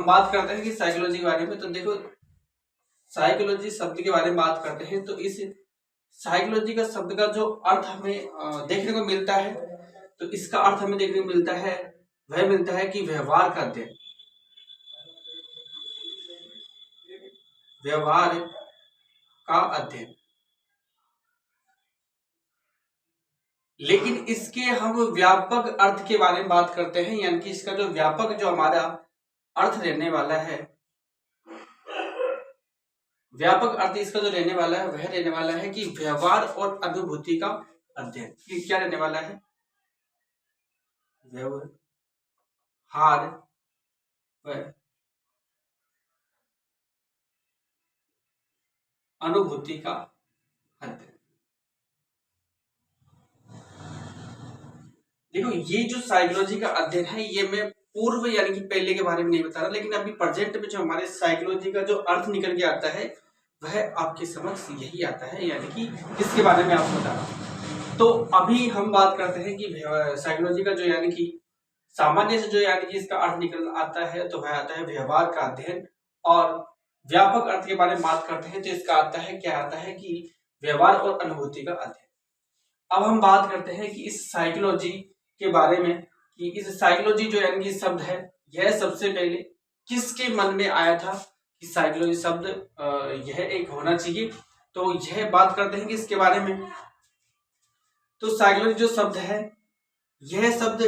बात करते हैं कि साइकोलॉजी के बारे में, तो देखो साइकोलॉजी शब्द के बारे में बात करते हैं तो इस साइकोलॉजी का शब्द का जो अर्थ हमें देखने को मिलता है, तो इसका अर्थ हमें देखने को मिलता है, वह मिलता है कि व्यवहार का अध्ययन, व्यवहार का अध्ययन। लेकिन इसके हम व्यापक अर्थ के बारे में बात करते हैं, यानी कि इसका जो व्यापक जो हमारा अर्थ रहने वाला है, व्यापक अर्थ इसका जो रहने वाला है वह रहने वाला है कि व्यवहार और अनुभूति का अध्ययन। ये क्या रहने वाला है? व्यवहार व अनुभूति का अध्ययन। देखो ये जो साइकोलॉजी का अध्ययन है, ये मैं पूर्व यानी कि पहले के बारे में नहीं बता रहा, लेकिन अभी प्रेजेंट में जो हमारे साइकोलॉजी का जो अर्थ निकल के आता है वह आपके समक्ष यही आता है, यानी कि इसके बारे में आपको बता रहा हूं। तो अभी हम बात करते हैं कि साइकोलॉजी का जो यानी कि सामान्य से जो यानी कि इसका अर्थ निकल आता है, तो वह आता है व्यवहार का अध्ययन। और व्यापक अर्थ के बारे में बात करते हैं तो इसका आता है, क्या आता है कि व्यवहार और अनुभूति का अध्ययन। अब हम बात करते हैं कि इस साइकोलॉजी के बारे में, कि इस साइकोलॉजी जो यानी कि शब्द है, यह सबसे पहले किसके मन में आया था कि साइकोलॉजी शब्द यह एक होना चाहिए। तो यह बात करते हैं कि इसके बारे में, तो साइकोलॉजी जो शब्द है, यह शब्द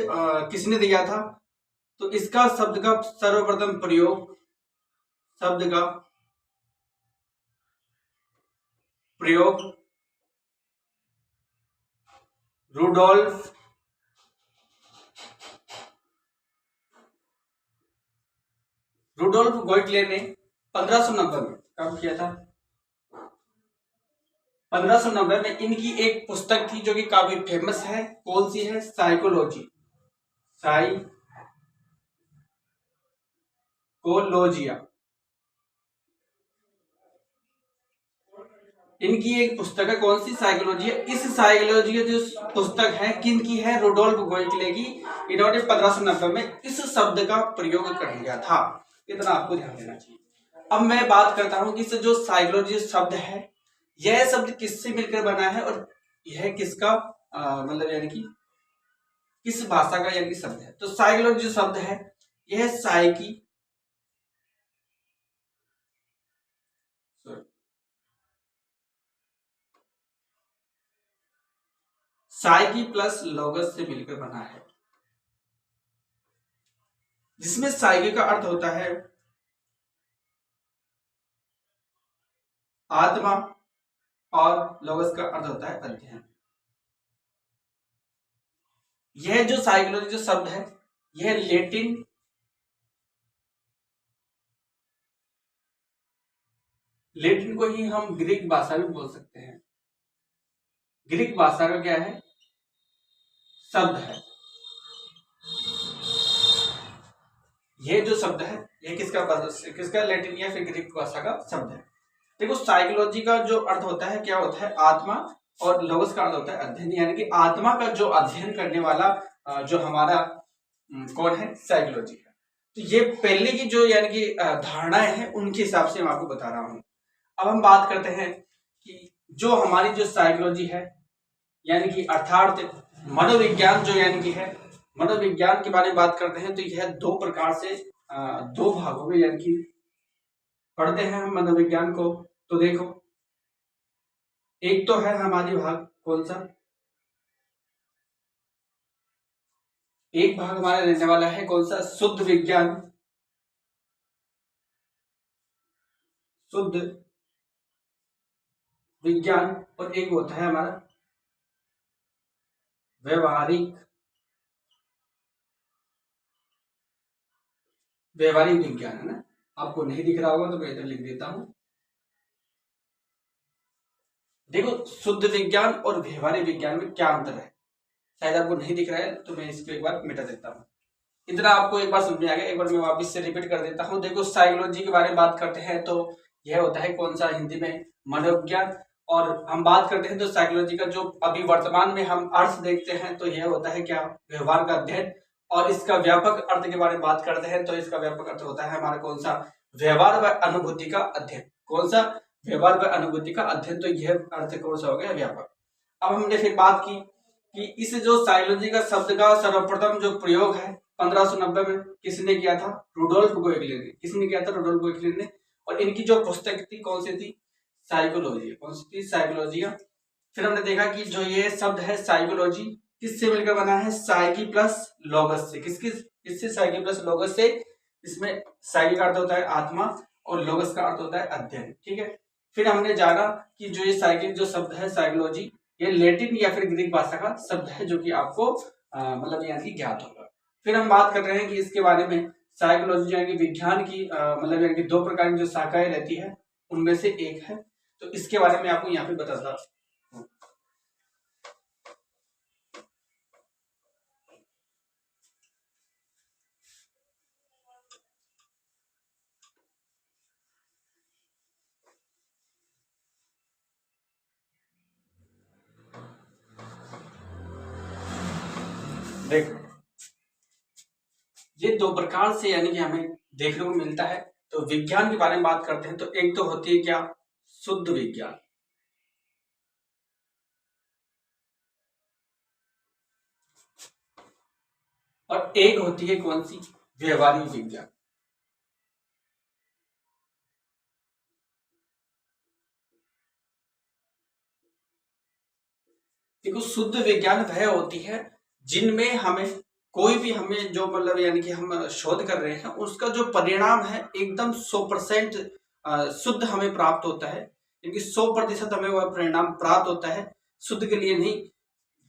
किसने दिया था? तो इसका शब्द का सर्वप्रथम प्रयोग, शब्द का प्रयोग रुडोल्फ गोइटले ने 1590 में कब किया था? 1590 में इनकी एक पुस्तक थी जो कि काफी फेमस है। कौन सी है? साइकोलॉजी, साइकोलॉजिया। इनकी एक पुस्तक है, कौन सी? साइकोलॉजी। इस साइकोलॉजी की जो पुस्तक है किन की है? रुडोल्फ गोइटले की। इन्होंने 1590 में इस शब्द का प्रयोग कर लिया था, इतना आपको ध्यान देना चाहिए। अब मैं बात करता हूं कि इस जो साइकोलॉजी शब्द है, यह शब्द किससे मिलकर बना है और यह किसका मतलब यानी कि किस भाषा का यानी कि शब्द है। तो साइकोलॉजी जो शब्द है, यह साइकी प्लस लोगस से मिलकर बना है, जिसमें साइकी का अर्थ होता है आत्मा और लोगस का अर्थ होता है अध्ययन। यह जो साइकोलॉजी जो शब्द है, यह लेटिन को ही हम ग्रीक भाषा भी बोल सकते हैं। ग्रीक भाषा का क्या है? शब्द है। यह जो शब्द है, यह किसका लेटिन या फिर ग्रीक भाषा का शब्द है। देखो साइकोलॉजी का जो अर्थ होता है, क्या होता है? आत्मा, और लोगस का अर्थ होता है अध्ययन, यानी कि आत्मा का जो अध्ययन करने वाला जो हमारा कौन है? साइकोलॉजी है। तो ये पहले की जो यानी कि धारणाएं हैं, उनके हिसाब से मैं आपको बता रहा हूं। अब हम बात करते हैं कि जो हमारी जो साइकोलॉजी है, यानी कि अर्थात मनोविज्ञान जो यानी कि है, मनोविज्ञान के बारे में बात करते हैं तो यह दो प्रकार से दो भागों में यानी कि पढ़ते हैं हम मनोविज्ञान को। तो देखो, एक तो है हमारी भाग कौन सा? एक भाग हमारा रहने वाला है कौन सा? शुद्ध विज्ञान, शुद्ध विज्ञान। और एक होता है हमारा व्यवहारिक विज्ञान, है ना? आपको नहीं दिख रहा होगा तो मैं इधर लिख देता हूं। देखो शुद्ध विज्ञान और व्यवहारिक विज्ञान में क्या अंतर है, शायद आपको नहीं दिख रहा है, तो मैं इसको एक बार मिटा देता हूं। इतना आपको एक बार समझ में आ गया, एक बार मैं वापस से रिपीट कर देता हूं। देखो साइकोलॉजी के बारे में बात करते हैं तो यह होता है कौन सा? हिंदी में मनोविज्ञान। और हम बात करते हैं तो साइकोलॉजी का जो अभी वर्तमान में हम अर्थ देखते हैं, तो यह होता है क्या? व्यवहार का अध्ययन। और इसका व्यापक अर्थ के बारे में बात करते हैं तो इसका व्यापक अर्थ होता है हमारा कौन सा, व्यवहार व अनुभूति का अध्ययन। कौन सा, व्यवहार व अनुभूति का अध्ययन। तो यह अर्थ कौन सा हो गया, व्यापक। अब हमने फिर बात की कि इस जो साइकोलॉजी का शब्द का सर्वप्रथम जो प्रयोग है 1590 में किसने किया था, रुडोल्फ गोएगलिन ने। किसने किया था, रुडोल्फ गोएगलिन ने। और इनकी जो पुस्तक थी कौन सी थी, साइकोलॉजी। कौन सी थी, साइकोलॉजी। फिर हमने देखा कि जो ये शब्द है साइकोलॉजी किससे मिलकर बना है, साइकी प्लस लोगस से। किससे, साइकी प्लस लोगस से। इसमें साइकी का अर्थ होता है आत्मा और लोगस का अर्थ होता है अध्ययन, ठीक है। फिर हमने जाना कि जो ये साइकी जो शब्द है साइकोलॉजी, ये लैटिन या फिर ग्रीक भाषा का शब्द है जो कि आपको मतलब यानी कि ज्ञात होगा। फिर हम बात कर रहे हैं कि इसके बारे में साइकोलॉजी यानी कि विज्ञान की मतलब यानी कि दो प्रकार की जो शाखाएं रहती है उनमें से एक है। तो इसके बारे में आपको यहाँ पे बताता हूँ। देखो ये दो प्रकार से यानी कि हमें देखने को मिलता है। तो विज्ञान के बारे में बात करते हैं तो एक तो होती है क्या, शुद्ध विज्ञान। और एक होती है कौन सी, व्यवहारिक विज्ञान। देखो शुद्ध विज्ञान वह होती है जिनमें हमें कोई भी हमें जो मतलब यानी कि हम शोध कर रहे हैं उसका जो परिणाम है एकदम 100% शुद्ध हमें प्राप्त होता है, क्योंकि 100% हमें वह परिणाम प्राप्त होता है। शुद्ध के लिए नहीं,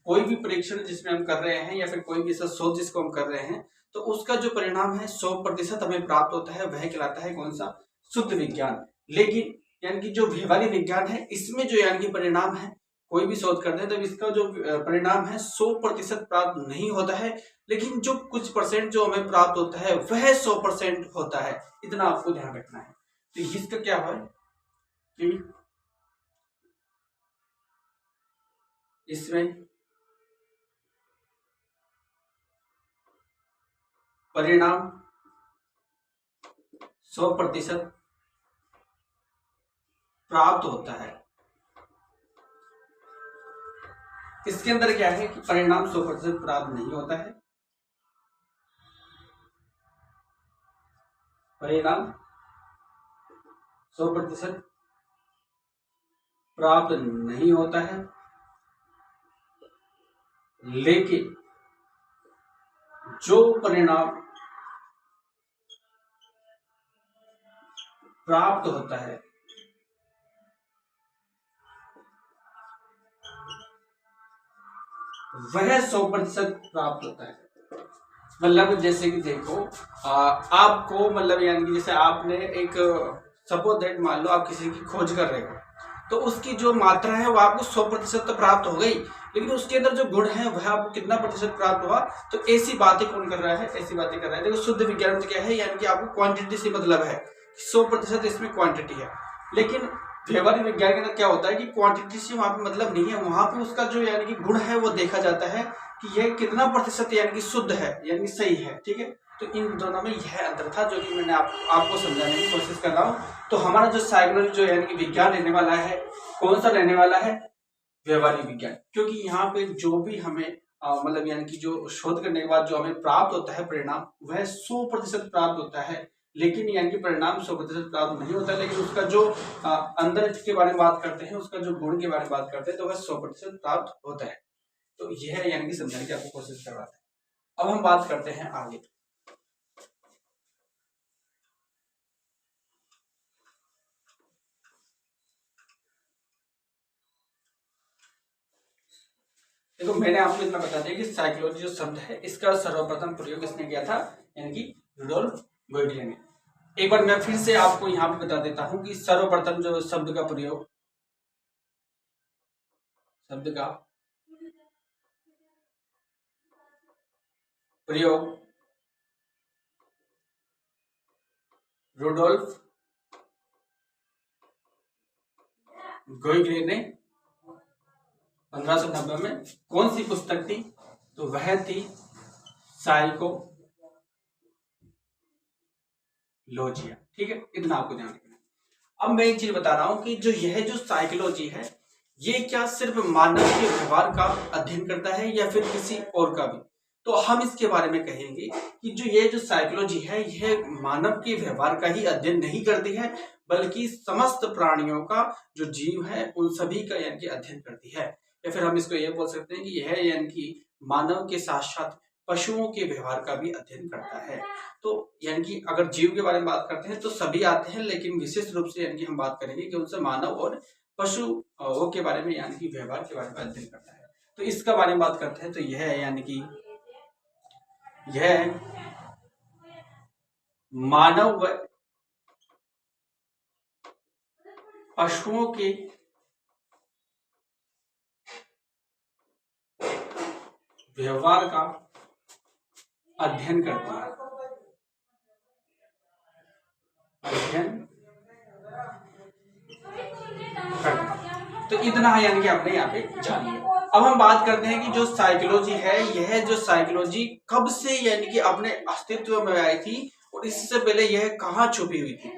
कोई भी परीक्षण जिसमें हम कर रहे हैं या फिर कोई भी ऐसा शोध जिसको हम कर रहे हैं तो उसका जो परिणाम है 100% हमें प्राप्त होता है, वह कहलाता है कौन सा, शुद्ध विज्ञान। लेकिन यानी कि जो व्यवहारिक विज्ञान है इसमें जो यानी कि परिणाम है, कोई भी शोध करते हैं तो इसका जो परिणाम है 100% प्राप्त नहीं होता है, लेकिन जो कुछ परसेंट जो हमें प्राप्त होता है वह 100% होता है। इतना आपको ध्यान रखना है। तो इसका क्या है कि इसमें परिणाम 100% प्राप्त होता है। इसके अंदर क्या है कि परिणाम 100% प्राप्त नहीं होता है, परिणाम 100% प्राप्त नहीं होता है, लेकिन जो परिणाम प्राप्त होता है वह 100% प्राप्त होता है। मतलब जैसे कि देखो आपको मतलब यानी कि जैसे आपने एक सपोज दैट मान लो आप किसी की खोज कर रहे हो तो उसकी जो मात्रा है वो आपको 100% तो प्राप्त हो गई, लेकिन उसके अंदर जो गुण है वह आपको कितना प्रतिशत प्राप्त हुआ। तो ऐसी बातें कौन कर रहा है, ऐसी बातें कर रहा है। देखो शुद्ध विज्ञान में क्या है, यानी कि आपको क्वांटिटी से मतलब है, 100% इसमें क्वांटिटी है। लेकिन व्यवहारिक विज्ञान के अंदर क्या होता है कि क्वांटिटी से वहां पे मतलब नहीं है, वहां पे उसका जो यानी कि गुण है वो देखा जाता है कि यह कितना प्रतिशत यानी कि शुद्ध है, यानी कि सही है, ठीक है। तो इन दोनों में यह अंतर था जो कि मैंने आपको समझाने की कोशिश कर रहा हूँ। तो हमारा जो साइकोलॉजी जो यानी कि विज्ञान रहने वाला है, कौन सा रहने वाला है, व्यवहारिक विज्ञान। क्योंकि यहाँ पे जो भी हमें मतलब यानी कि जो शोध करने के बाद जो हमें प्राप्त होता है परिणाम वह 100% प्राप्त होता है, लेकिन यानी कि परिणाम 100% प्राप्त नहीं होता, लेकिन उसका जो अंदर के बारे में बात करते हैं, उसका जो गुण के बारे में बात करते हैं तो वह 100% प्राप्त होता है। तो यह यानी कि समझाने की आपको कोशिश कर रहा था। अब हम बात करते हैं आगे। देखो मैंने आपको इतना बता दिया कि साइकोलॉजी जो शब्द है इसका सर्वप्रथम प्रयोग किसने किया था, यानी कि रुडोल्फ गोएगलिन ने। एक बार मैं फिर से आपको यहाँ पे बता देता हूँ कि सर्वप्रथम जो शब्द का प्रयोग रुडोल्फ गोएगलिन ने 1590 में कौन सी पुस्तक थी, तो वह थी साइकोलॉजिया, ठीक है, इतना आपको ध्यान रखना है। अब मैं एक चीज बता रहा हूं कि जो साइकोलॉजी है ये क्या सिर्फ मानव के व्यवहार का अध्ययन करता है या फिर किसी और का भी। तो हम इसके बारे में कहेंगे कि जो साइकोलॉजी है यह मानव के व्यवहार का ही अध्ययन नहीं करती है, बल्कि समस्त प्राणियों का जो जीव है उन सभी का यानी कि अध्ययन करती है। या फिर हम इसको ये बोल सकते हैं कि यह यानी कि मानव के साथ साथ पशुओं के व्यवहार का भी अध्ययन करता है। तो यानी कि अगर जीव के बारे में बात करते हैं तो सभी आते हैं, लेकिन विशेष रूप से यानी कि हम बात करेंगे कि उनसे मानव और पशु के बारे में यानी कि व्यवहार के बारे में अध्ययन करता है। तो इसका बारे में बात करते हैं तो यह है यानी कि यह मानव व पशुओं के व्यवहार का अध्ययन करता है, तो इतना है यानी कि आपने यहाँ पे जान लिया। अब हम बात करते हैं कि जो साइकोलॉजी है यह जो साइकोलॉजी कब से यानी कि अपने अस्तित्व में आई थी और इससे पहले यह कहाँ छुपी हुई थी।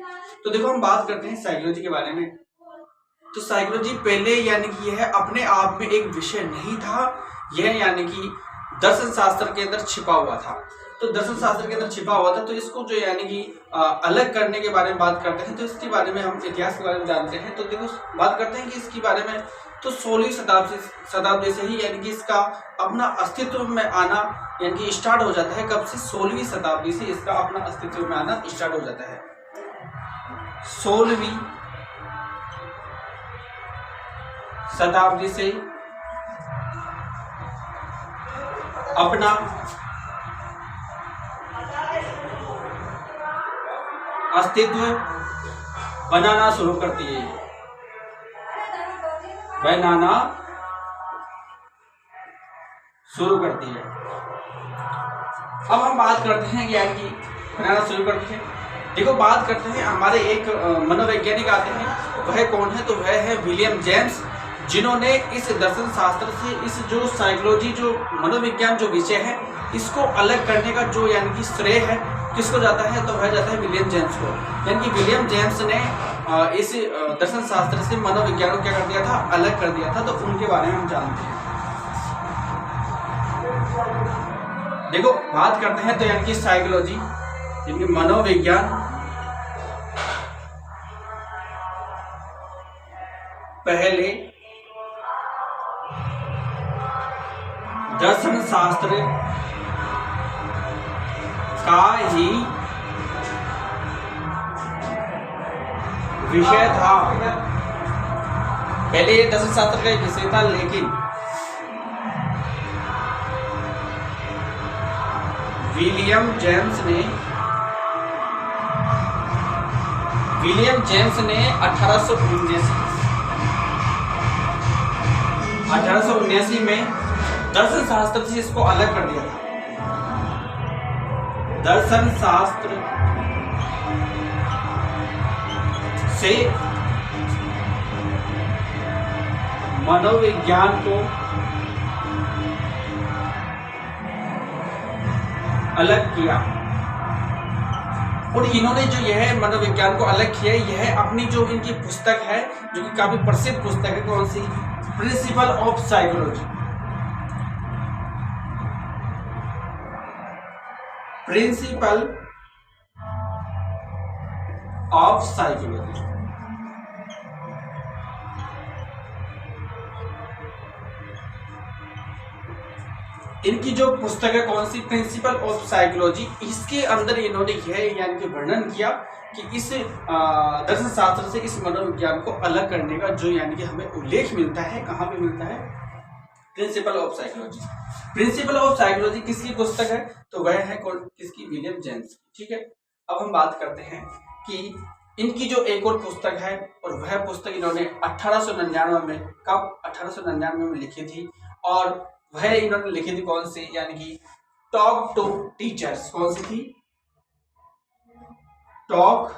तो देखो हम बात करते हैं साइकोलॉजी के बारे में। तो साइकोलॉजी पहले यानी कि यह अपने आप में एक विषय नहीं था, यह यानी कि दर्शन शास्त्र के अंदर छिपा हुआ था। तो दर्शन शास्त्र के अंदर छिपा हुआ था, तो इसको जो यानी कि अलग करने के बारे में बात करते हैं। तो इसके बारे में हम इतिहास के बारे में जानते हैं। तो देखो बात करते हैं कि इसके बारे में तो 16वीं शताब्दी से ही यानी कि इसका अपना अस्तित्व में आना यानी कि स्टार्ट हो जाता है। कब से? 16वीं शताब्दी से इसका अपना अस्तित्व में आना स्टार्ट हो जाता है। 16वीं शताब्दी से अपना अस्तित्व बनाना शुरू करती है, बनाना शुरू करती है। अब हम बात करते हैं यानी कि बनाना शुरू करती है। देखो बात करते हैं हमारे एक मनोवैज्ञानिक आते हैं, वह कौन है? तो वह है विलियम जेम्स, जिन्होंने इस दर्शन शास्त्र से इस जो साइकोलॉजी जो मनोविज्ञान जो विषय है इसको अलग करने का जो यानी कि श्रेय है किसको जाता है? तो वह जाता है विलियम जेम्स को। यानी कि विलियम जेम्स ने इस दर्शन शास्त्र से मनोविज्ञान को क्या कर दिया था? अलग कर दिया था। तो उनके बारे में हम जानते हैं। देखो बात करते हैं तो यानी कि साइकोलॉजी यानी कि मनोविज्ञान पहले दर्शन शास्त्र का ही विषय था। पहले ये दर्शन शास्त्र का एक विषय था, लेकिन विलियम जेम्स ने 1879 में दर्शन शास्त्र से इसको अलग कर दिया था। दर्शन शास्त्र से मनोविज्ञान को अलग किया। और इन्होंने जो यह मनोविज्ञान को अलग किया, यह अपनी जो इनकी पुस्तक है जो कि काफी प्रसिद्ध पुस्तक है, कौन सी? Principle of psychology. Principle of psychology. इनकी जो पुस्तक है कौन सी? Principle of psychology. इसके अंदर इन्होंने यह यानी कि वर्णन किया कि इस दर्शन शास्त्र से इस मनोविज्ञान को अलग करने का जो यानी कि हमें उल्लेख मिलता है, कहाँ पे मिलता है? Principal of psychology. Principle of psychology किसकी पुस्तक है? तो वह है कौन? किसकी? William James. ठीक है। अब हम बात करते हैं कि इनकी जो एक और पुस्तक है, और वह पुस्तक इन्होंने 1899 में, कब? 1899 में लिखी थी। और वह इन्होंने लिखी थी कौन सी? यानी कि टॉक टू टीचर्स। कौन सी थी? Talk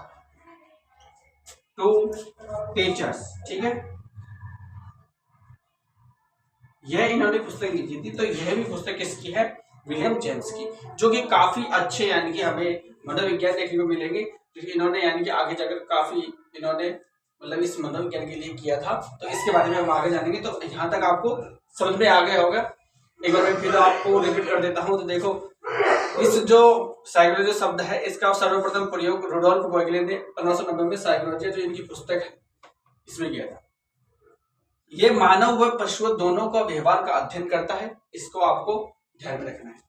to teachers. ठीक है, यह इन्होंने पुस्तक लिखी थी। तो यह भी पुस्तक किसकी है? विलियम जेम्स की, जो कि काफी अच्छे यानी कि हमें मनोविज्ञान देखने को मिलेंगे, क्योंकि इन्होंने यानी कि आगे जाकर काफी इन्होंने मतलब इस मनोविज्ञान के लिए किया था। तो इसके बारे में हम आगे जानेंगे। तो यहाँ तक आपको समझ में आ गया होगा। एक बार मैं फिर आपको रिपीट कर देता हूँ। तो देखो, इस जो साइकोलॉजी शब्द है इसका सर्वप्रथम प्रयोग रुडोल्फ बोयगले ने 1590 में साइकोलॉजी जो इनकी पुस्तक है इसमें किया था। ये मानव व पशु दोनों का व्यवहार का अध्ययन करता है, इसको आपको ध्यान में रखना है।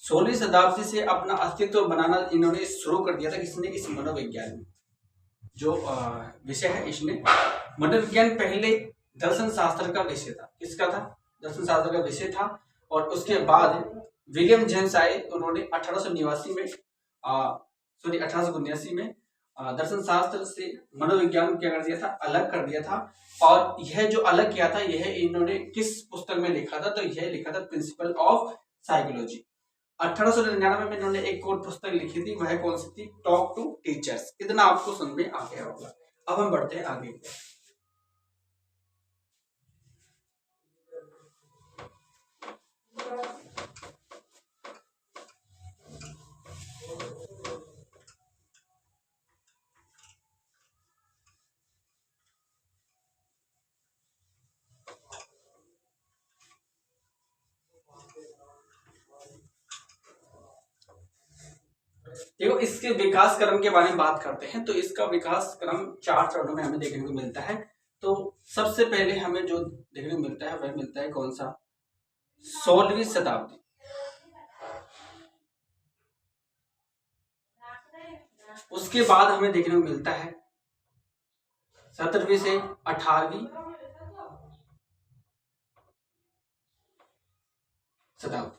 16वीं शताब्दी से अपना अस्तित्व बनाना इन्होंने शुरू कर दिया था। किसने? इस मनोविज्ञान में जो विषय है, इसने मनोविज्ञान पहले दर्शन शास्त्र का विषय था। किसका था? दर्शन शास्त्र का विषय था। और उसके बाद विलियम जेम्स आए, उन्होंने 1889 में सॉरी 1879 में दर्शन शास्त्र से मनोविज्ञान क्या कर दिया था? अलग कर दिया था। और यह जो अलग किया था, यह इन्होंने किस पुस्तक में लिखा था? तो यह लिखा था प्रिंसिपल ऑफ साइकोलॉजी। 1899 में इन्होंने एक और पुस्तक लिखी थी, वह कौन सी थी? Talk to teachers. इतना आपको समझ में आ गया होगा। अब हम बढ़ते हैं आगे। देखो, इसके विकास क्रम के बारे में बात करते हैं। तो इसका विकास क्रम 4 चरणों में हमें देखने को मिलता है। तो सबसे पहले हमें जो देखने को मिलता है वह मिलता है कौन सा? 16वीं शताब्दी। उसके बाद हमें देखने को मिलता है 17वीं से 18वीं शताब्दी।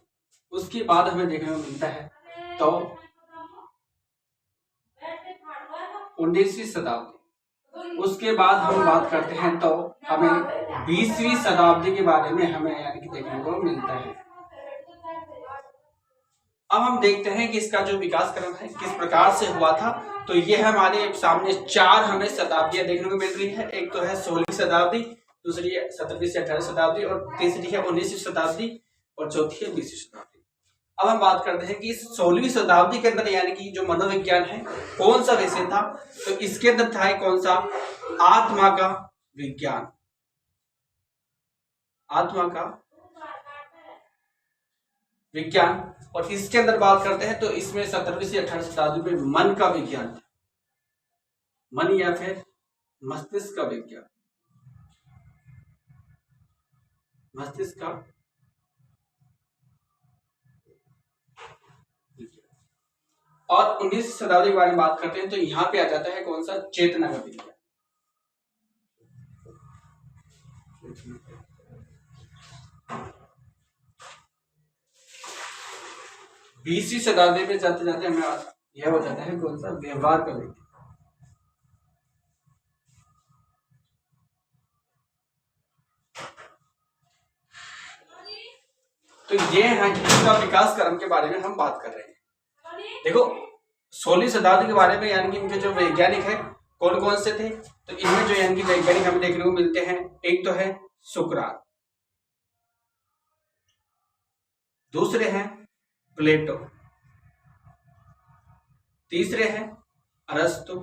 उसके बाद हमें देखने को मिलता है तो 19वीं शताब्दी। उसके बाद हम बात करते हैं तो हमें 20वीं शताब्दी के बारे में हमें यानी कि देखने को मिलता है। अब हम देखते हैं कि इसका जो विकास क्रम है किस प्रकार से हुआ था। तो ये हमारे सामने 4 हमें शताब्दियां देखने को मिल रही है। एक तो है 16वीं शताब्दी, दूसरी है 17वीं से 18वीं शताब्दी, और तीसरी है 19वीं शताब्दी, और चौथी है 20वीं शताब्दी। अब हम बात करते हैं कि 16वीं शताब्दी के अंदर यानी कि जो मनोविज्ञान है कौन सा विषय था? तो इसके अंदर था कौन सा? आत्मा का विज्ञान। आत्मा का विज्ञान। और इसके अंदर बात करते हैं तो इसमें 17वीं से 18वीं शताब्दी में मन का विज्ञान था। मन या फिर मस्तिष्क का विज्ञान। मस्तिष्क का और 19वीं शताब्दी के बारे में बात करते हैं तो यहां पे आ जाता है कौन सा? चेतना का विज्ञान। 20वीं शताब्दी में जाते जाते हमें यह हो जाता है कौन सा? व्यवहार का विज्ञान। तो ये है इसका विकास क्रम के बारे में हम बात कर रहे हैं। देखो, 16वीं शताब्दी के बारे में यानी कि इनके जो वैज्ञानिक है कौन कौन से थे? तो इनमें जो यानी कि वैज्ञानिक हमें देखने को मिलते हैं, एक तो है सुकरात, दूसरे हैं प्लेटो, तीसरे हैं अरस्तु,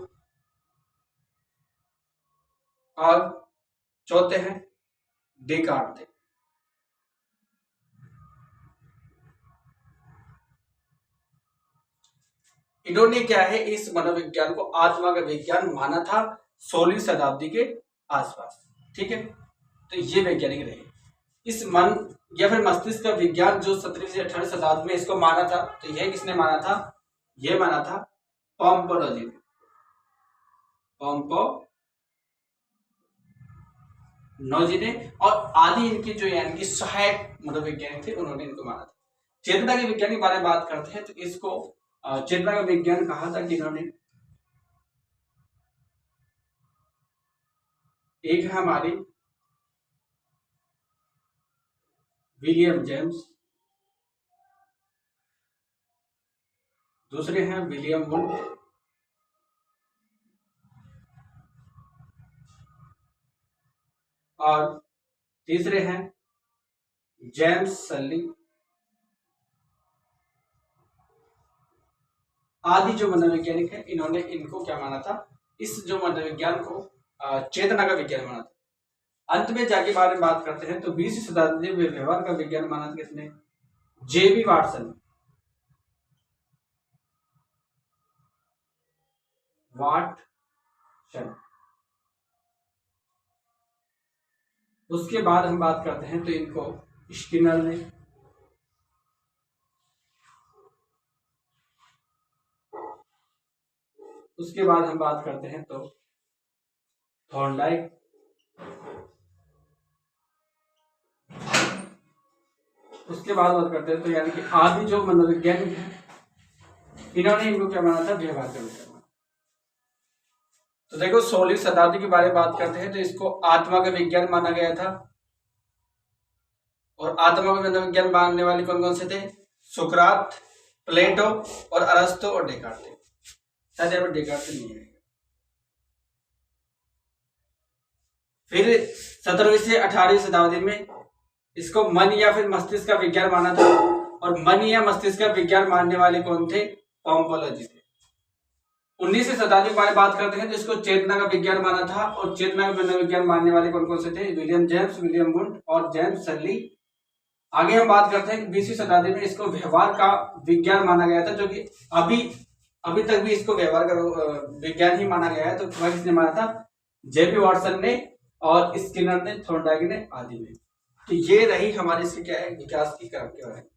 और चौथे हैं डेकार्त। इन्होंने क्या है इस मनोविज्ञान को आत्मा का विज्ञान माना था 16वीं शताब्दी के आसपास। ठीक है, तो ये वैज्ञानिक रहे। इस मन या फिर मस्तिष्क का विज्ञान जो 17वीं से 18वीं शताब्दी में इसको माना था, तो यह किसने माना था? यह माना था पॉम्पोलॉजी ने। पॉम्पोलॉजी ने, और आदि इनके जो यानी कि सहायक मनोवैज्ञानिक थे उन्होंने इनको माना था। चेतना के विज्ञान के बारे में बात करते हैं तो इसको चेतना का विज्ञान कहा था कि इन्होंने, एक है हमारी विलियम जेम्स, दूसरे हैं विलियम वुल्फ, और तीसरे हैं जेम्स सल्ली, आदि जो मनोवैज्ञानिक है इन्होंने इनको क्या माना था, इस जो मनोविज्ञान को चेतना का विज्ञान माना था। अंत में जाके बारे में बात करते हैं तो 20वीं शताब्दी में व्यवहार का विज्ञान माना था किसने, जेबी वाटसन। वाटसन। उसके बाद हम बात करते हैं तो इनको स्किनर ने, उसके बाद हम बात करते हैं तो थॉर्नडाइक, उसके बाद बात करते हैं तो यानी कि आदि जो मनोवैज्ञानिक है इन्होंने इनको क्या माना था, व्यवहार का विज्ञान। तो देखो 16वीं शताब्दी के बारे में बात करते हैं तो इसको आत्मा का विज्ञान माना गया था। और आत्मा का मनोविज्ञान मानने वाले कौन कौन से थे, सुकरात, प्लेटो और अरस्तु और डेकार्ट थे। शायद यहाँ पर डेकार्ट नहीं है। फिर 17वीं से 18वीं शताब्दी में इसको मन या फिर मस्तिष्क का विज्ञान माना था। और मन या मस्तिष्क का विज्ञान मानने वाले कौन थे, पॉम्पोलॉजी थे। 19वीं शताब्दी के बारे में बात करते हैं तो इसको चेतना का विज्ञान माना था। और चेतना का मनोविज्ञान मानने वाले कौन कौन से थे, विलियम जेम्स, विलियम वुंड और जेम्स सर्ली। आगे हम बात करते हैं कि 20वीं शताब्दी में इसको व्यवहार का विज्ञान माना गया था, जो कि अभी तक भी इसको व्यवहार का विज्ञान ही माना गया है। तो वह किसने माना था, जेपी वाटसन ने और स्किनर ने, थॉर्नडाइक ने, आदि ने। तो ये रही हमारी इसकी क्या है, विकास की क्रम के बारे में।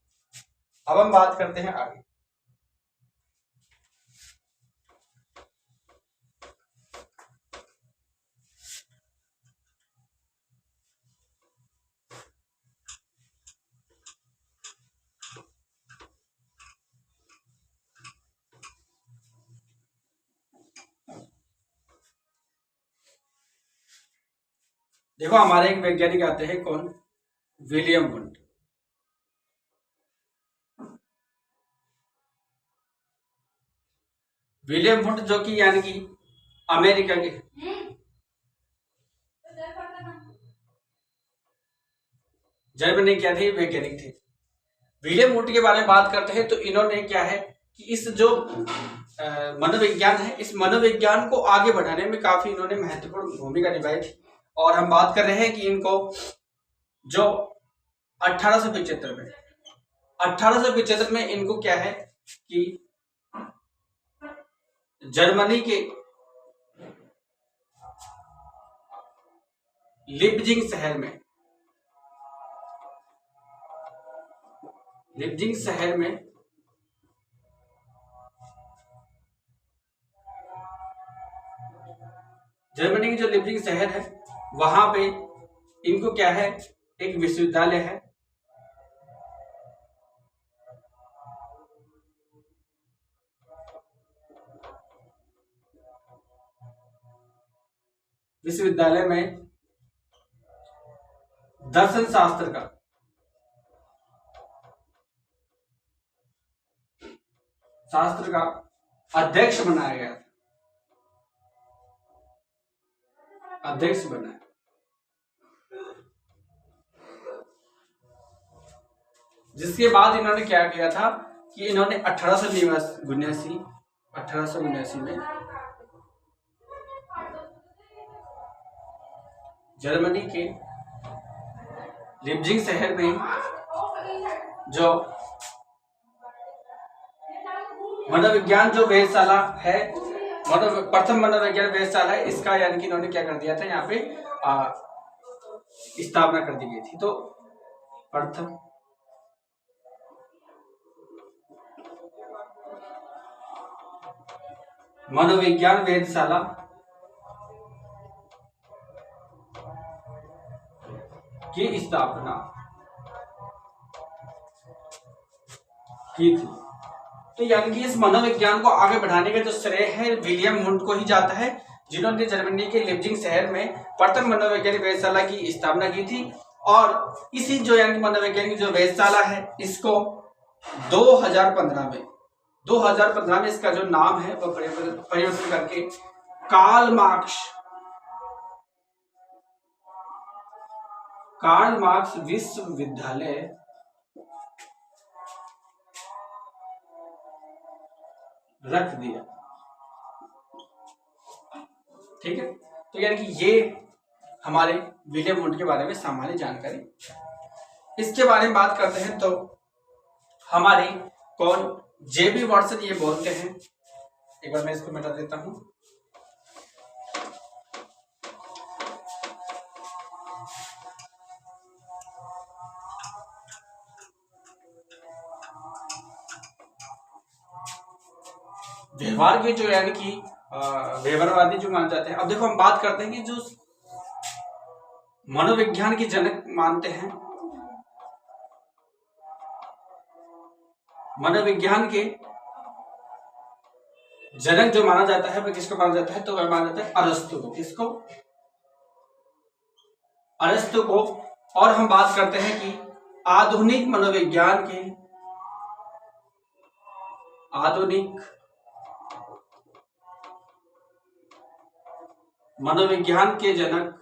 अब हम बात करते हैं आगे। देखो हमारे एक वैज्ञानिक आते हैं, कौन, विलियम वुंड। विलियम वुंड जो कि यानी कि अमेरिका के जर्मनी क्या थे, वैज्ञानिक थे। विलियम वुंड के बारे में बात करते हैं तो इन्होंने क्या है कि इस जो मनोविज्ञान है, इस मनोविज्ञान को आगे बढ़ाने में काफी इन्होंने महत्वपूर्ण भूमिका निभाई थी। और हम बात कर रहे हैं कि इनको जो 1875 में इनको क्या है कि जर्मनी के लिप्जिंग शहर में जर्मनी की जो लिप्जिंग शहर है वहां पे इनको क्या है, एक विश्वविद्यालय है। विश्वविद्यालय में दर्शन शास्त्र का अध्यक्ष बनाया गया, अध्यक्ष बनाया। जिसके बाद इन्होंने क्या किया था कि इन्होंने 1879 में जर्मनी के लिप्जिंग शहर में जो मनोविज्ञान जो वेधशाला है, प्रथम मनोविज्ञान वेधशाला है, इसका यानी कि इन्होंने क्या कर दिया था, यहाँ पे स्थापना कर दी गई थी। तो प्रथम मनोविज्ञान वेधशाला की स्थापना की थी। तो यानी कि इस मनोविज्ञान को आगे बढ़ाने का जो श्रेय है विलियम वुंड को ही जाता है, जिन्होंने जर्मनी के लिप्जिंग शहर में प्रथम मनोवैज्ञानिक वेधशाला की स्थापना की थी। और इसी जो यानी मनोवैज्ञानिक जो वेधशाला है इसको 2015 में इसका जो नाम है वो परिवर्तन करके कार्ल मार्क्स रख दिया। ठीक है, तो यानी कि ये हमारे विलियम वुंड के बारे में सामान्य जानकारी। इसके बारे में बात करते हैं तो हमारे कौन जेबी वाटसन ये बोलते हैं, एक बार मैं इसको मिटा देता हूं। व्यवहार के जो यानी कि व्यवहारवादी जो माने जाते हैं। अब देखो हम बात करते हैं कि जो मनोविज्ञान के जनक मानते हैं, मनोविज्ञान के जनक जो माना जाता है वह किसको माना जाता है, तो वह माना जाता है अरस्तु को। किसको? अरस्तु को। और हम बात करते हैं कि आधुनिक मनोविज्ञान के जनक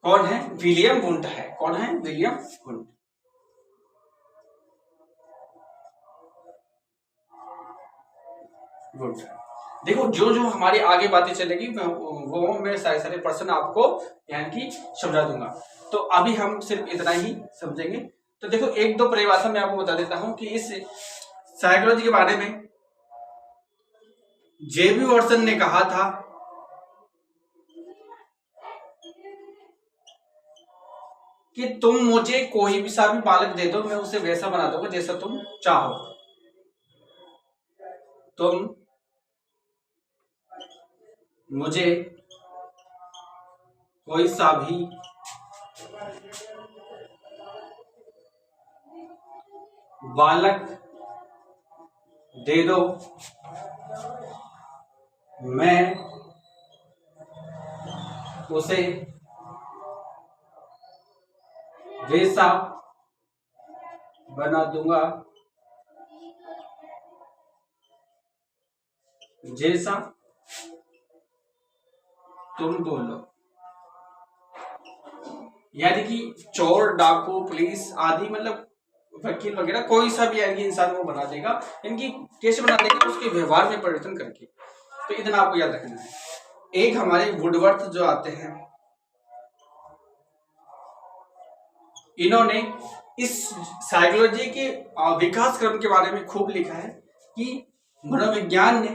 कौन है? विलियम वुंड है। कौन है? William wound. गुड। देखो जो जो हमारी आगे बातें चलेगी वो मैं सारे प्रश्न आपको यानी कि समझा दूंगा। तो अभी हम सिर्फ इतना ही समझेंगे। तो देखो एक दो परिभाषा मैं आपको बता देता हूं कि इस साइकोलॉजी के बारे में जेबी वाटसन ने कहा था कि तुम मुझे कोई भी सा भी बालक दे दो, मैं उसे वैसा बना दूंगा जैसा तुम चाहो। तुम मुझे कोई सा भी बालक दे दो, मैं उसे वैसा बना दूंगा जैसा तुम बोलो। यानी कि चोर, डाकू, पुलिस आदि मतलब वकील वगैरह कोई सा भी यानी इंसान वो बना देगा। इनकी कैसे बना देगा? उसके व्यवहार में परिवर्तन करके। तो इतना आपको याद रखना है। एक हमारे वुडवर्थ जो आते हैं, इन्होंने इस साइकोलॉजी के विकास क्रम के बारे में खूब लिखा है कि मनोविज्ञान ने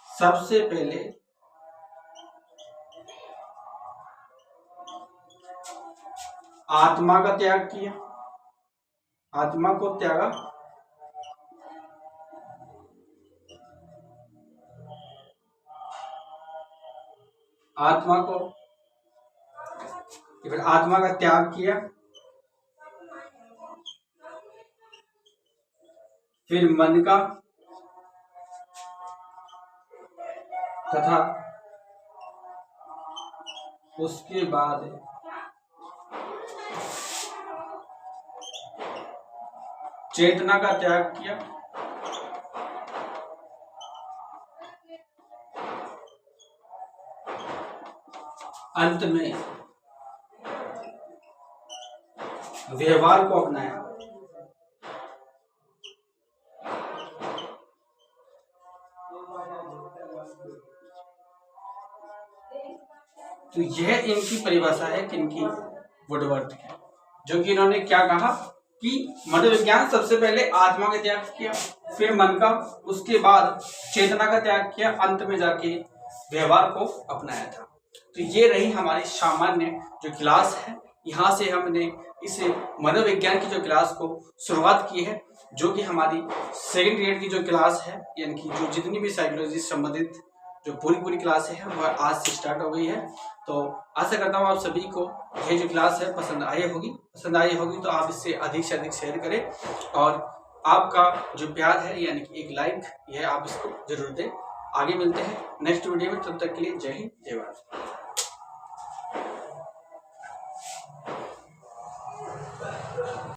सबसे पहले आत्मा का त्याग किया, आत्मा को त्यागा, फिर आत्मा का त्याग किया, फिर मन का, तथा उसके बाद चेतना का त्याग किया, अंत में व्यवहार को अपनाया। तो यह इनकी परिभाषा है किनकी? वुडवर्थ की, जो कि इन्होंने क्या कहा कि मनोविज्ञान सबसे पहले आत्मा का त्याग किया, फिर मन का, उसके बाद चेतना का त्याग किया, अंत में जाके व्यवहार को अपनाया था। तो ये रही हमारी सामान्य जो क्लास है। यहाँ से हमने इस मनोविज्ञान की जो क्लास को शुरुआत की है, जो कि हमारी सेकंड ग्रेड की जो क्लास है, यानी कि जो जितनी भी साइकोलॉजी से संबंधित जो पूरी क्लास है वह आज से स्टार्ट हो गई है। तो आशा करता हूँ आप सभी को ये जो क्लास है पसंद आई होगी। तो आप इससे अधिक से अधिक शेयर करें और आपका जो प्यार है यानी कि एक लाइक, यह आप इसको जरूर दें। आगे मिलते हैं नेक्स्ट वीडियो में, तब तक के लिए जय हिंद, जय भारत।